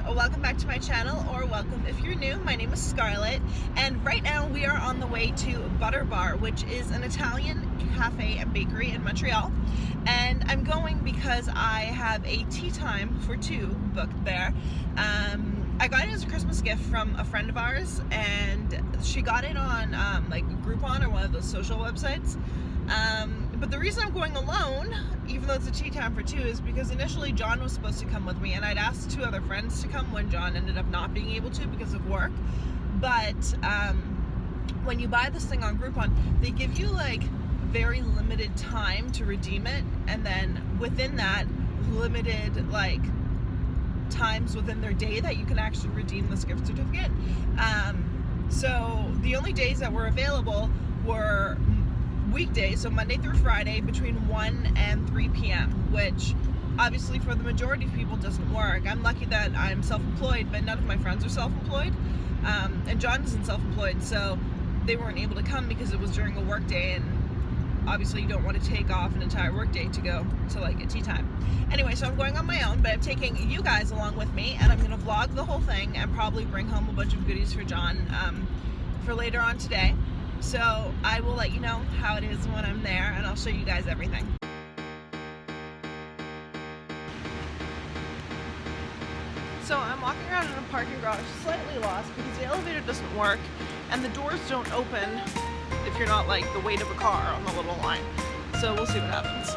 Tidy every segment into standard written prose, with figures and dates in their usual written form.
welcome back to my channel, or welcome if you're new. My name is Scarlett, and right now we are on the way to Butter Bar, which is an Italian cafe and bakery in Montreal. And I'm going because I have a tea time for two booked there. I got it as a Christmas gift from a friend of ours, and she got it on like Groupon or one of those social websites. But the reason I'm going alone, even though it's a tea time for two, is because initially John was supposed to come with me, and I'd asked two other friends to come when John ended up not being able to because of work. But when you buy this thing on Groupon, they give you like very limited time to redeem it, and then within that, limited like times within their day that you can actually redeem this gift certificate. So the only days that were available were weekdays, so Monday through Friday between 1 and 3 p.m., which obviously for the majority of people doesn't work. I'm lucky that I'm self-employed, but none of my friends are self-employed, and John isn't self-employed, so they weren't able to come because it was during a work day, and obviously you don't want to take off an entire work day to go to like a tea time. Anyway, so I'm going on my own, but I'm taking you guys along with me, and I'm going to vlog the whole thing and probably bring home a bunch of goodies for John for later on today. So I will let you know how it is when I'm there, and I'll show you guys everything. So I'm walking around in a parking garage, slightly lost because the elevator doesn't work and the doors don't open if you're not like the weight of a car on the little line. So we'll see what happens.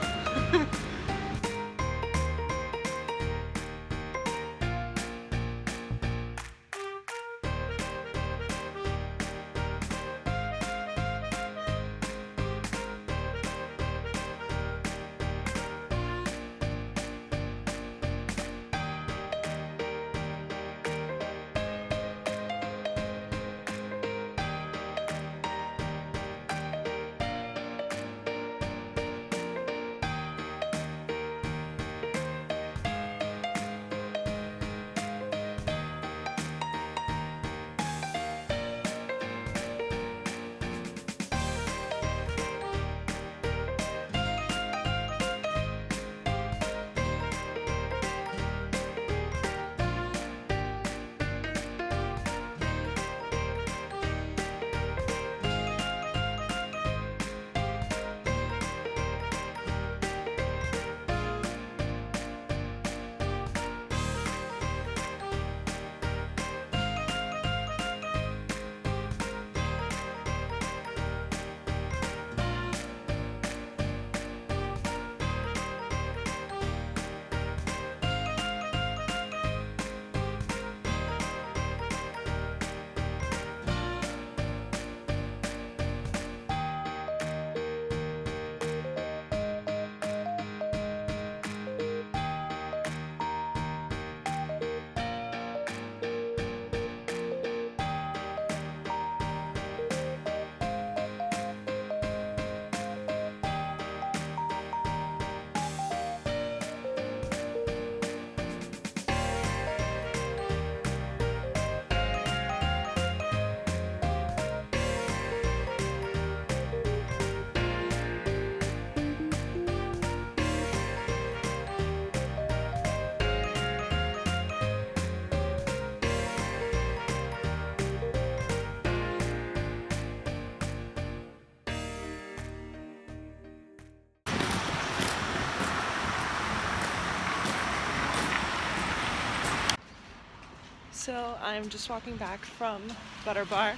So I'm just walking back from Butter Bar,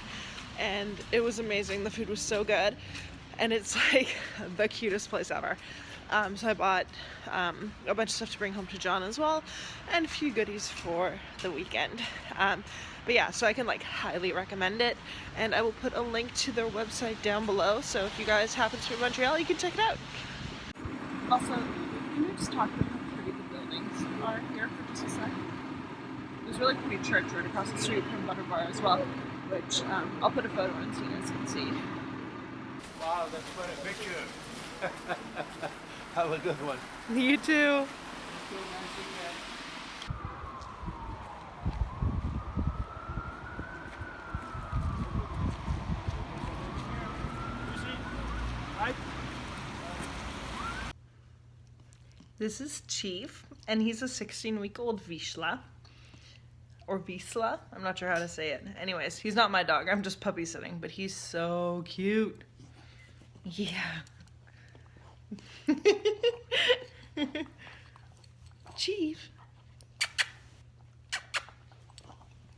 and it was amazing. The food was so good, and it's like the cutest place ever. So I bought a bunch of stuff to bring home to John as well, and a few goodies for the weekend. But yeah, so I can like highly recommend it, and I will put a link to their website down below, so if you guys happen to be in Montreal, you can check it out. Also, can you just talk about how pretty the buildings are here for just a second? There's a really pretty church right across the street from Butter Bar as well, which I'll put a photo in so you guys can see. Wow, that's quite a picture. Have a good one. You too. This is Chief, and he's a 16-week-old Vizsla. or Visla. I'm not sure how to say it. Anyways, he's not my dog. I'm just puppy sitting, but he's so cute. Yeah. Chief.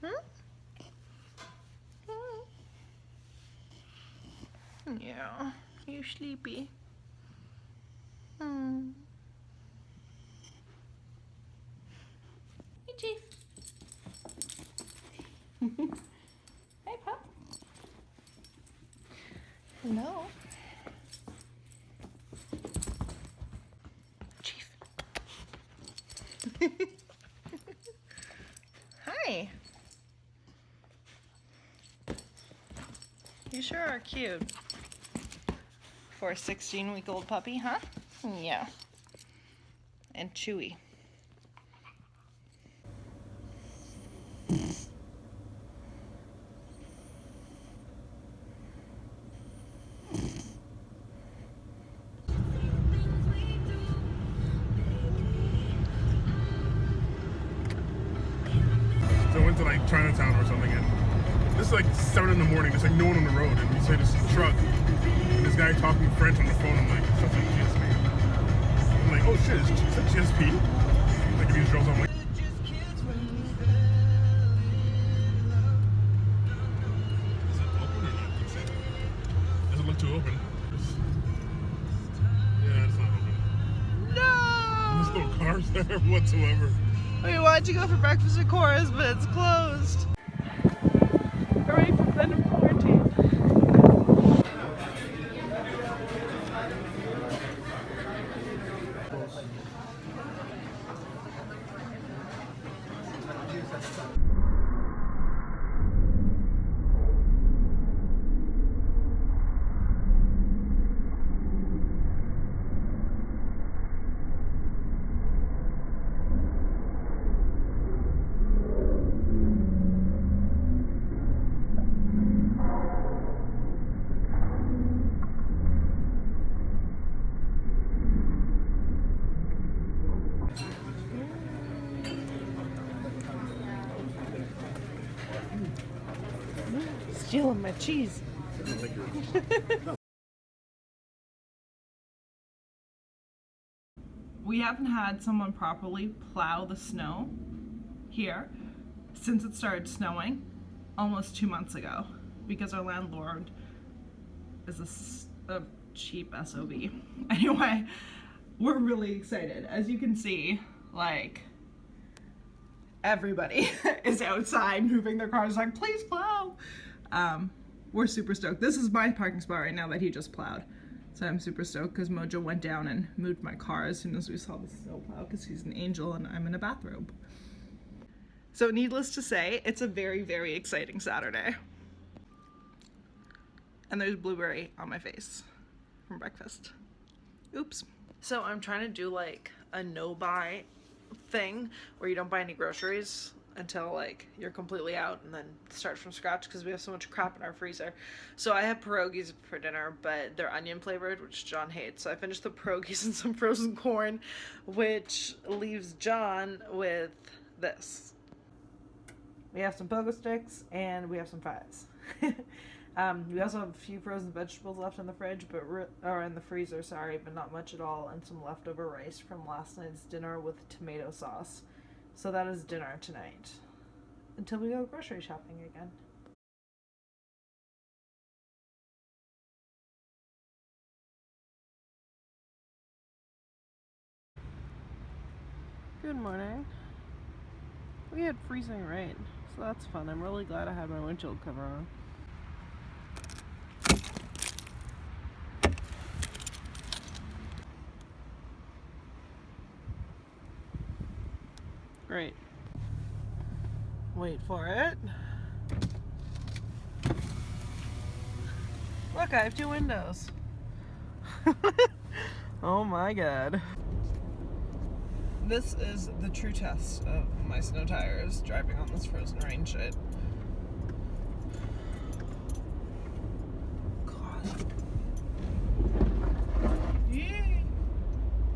Hmm? Yeah. You sleepy? Hmm. Hey, Chief. Hey, pup. Hello. Chief. Hi. You sure are cute. For a 16-week-old puppy, huh? Yeah. And chewy. So I went to like Chinatown or something, and this is like 7 in the morning. There's like no one on the road, and we say this truck, and this guy talking French on the phone. I'm like, sounds like GSP. I'm like, oh shit, is that GSP? Like if he shows up, I'm like, is it open or not? Does it look too open? Yeah, it's not open. No! There's no cars there whatsoever. We wanted to go for breakfast at Cora's, but it's closed. Hooray for the end of quarantine. Stealing my cheese. We haven't had someone properly plow the snow here since it started snowing almost 2 months ago because our landlord is a cheap SOB. Anyway, we're really excited. As you can see, like, everybody is outside moving their cars like, please plow. We're super stoked. This is my parking spot right now that he just plowed. So I'm super stoked because Mojo went down and moved my car as soon as we saw the snow plow because he's an angel and I'm in a bathrobe. So needless to say, it's a very, very exciting Saturday. And there's blueberry on my face from breakfast. Oops. So I'm trying to do like a no-buy thing where you don't buy any groceries until like you're completely out and then start from scratch because we have so much crap in our freezer. So I have pierogies for dinner, but they're onion flavored, which John hates. So I finished the pierogies and some frozen corn, which leaves John with this. We have some pogo sticks and we have some fries. We also have a few frozen vegetables left in the fridge, or in the freezer, sorry, but not much at all, and some leftover rice from last night's dinner with tomato sauce. So that is dinner tonight, until we go grocery shopping again. Good morning. We had freezing rain, so that's fun. I'm really glad I had my windshield cover on. Great. Wait for it. Look, I have 2 windows. Oh my god. This is the true test of my snow tires driving on this frozen rain shit. God. Yay!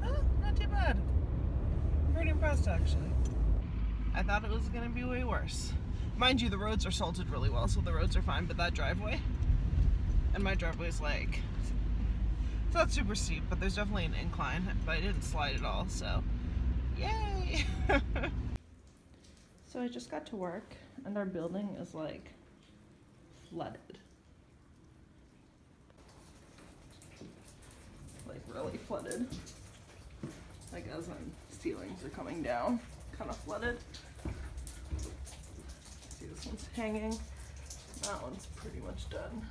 Oh, not too bad. I'm pretty impressed actually. I thought it was gonna be way worse. Mind you, the roads are salted really well, so the roads are fine, but that driveway, and my driveway's like, it's not super steep, but there's definitely an incline, but I didn't slide at all, so yay! So I just got to work, and our building is like flooded. Like really flooded. Like as in ceilings are coming down, kind of flooded. See, this one's hanging. That one's pretty much done.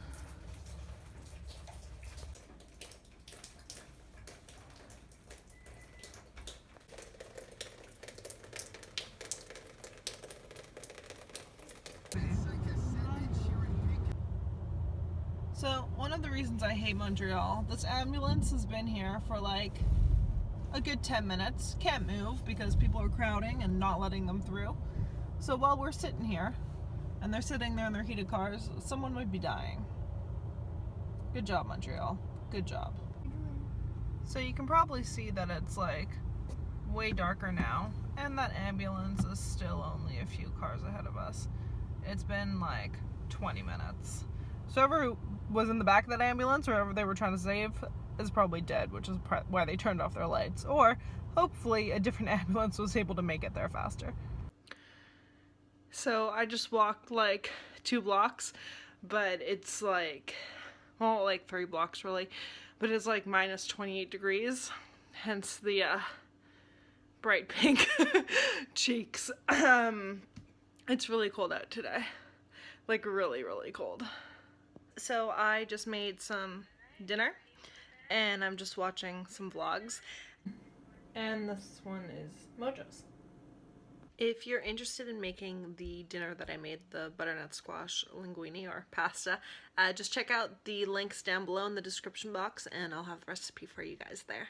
So one of the reasons I hate Montreal, this ambulance has been here for like a good 10 minutes. Can't move because people are crowding and not letting them through. So while we're sitting here, and they're sitting there in their heated cars, someone might be dying. Good job, Montreal. Good job. So you can probably see that it's like way darker now, and that ambulance is still only a few cars ahead of us. It's been like 20 minutes. So whoever was in the back of that ambulance, or whoever they were trying to save, is probably dead, which is why they turned off their lights. Or hopefully a different ambulance was able to make it there faster. So I just walked like 2 blocks, but it's like, well, like 3 blocks really, but it's like minus 28 degrees, hence the bright pink cheeks. It's really cold out today, like really, really cold. So I just made some dinner, and I'm just watching some vlogs, and this one is Mojo's. If you're interested in making the dinner that I made, the butternut squash linguine or pasta, just check out the links down below in the description box, and I'll have the recipe for you guys there.